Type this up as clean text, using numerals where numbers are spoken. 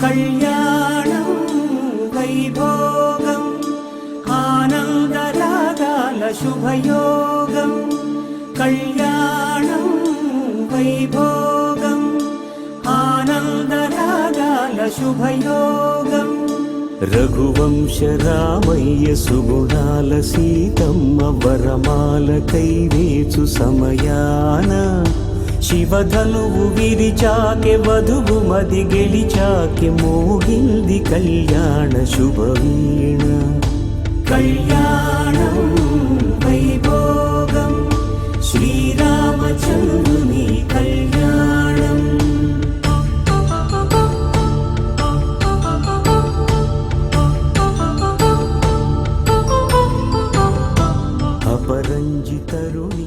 కళ్యాణం వైభోగం ఆనందరాగాల శుభయోగం కళ్యాణం వైభోగం ఆనందరాగాల శుభయోగం రఘువంశ రామయ్య సుగుణాల సీతమ్మ వరమాల కైవేచు సమయాన శివధనువు విరిచాకె వధువు మది గెలిచాకె మోగింది కళ్యాణ శుభవీణ కళ్యాణం వైభోగం శ్రీరామచంద్రుని కళ్యాణం అపరంజి తరుణి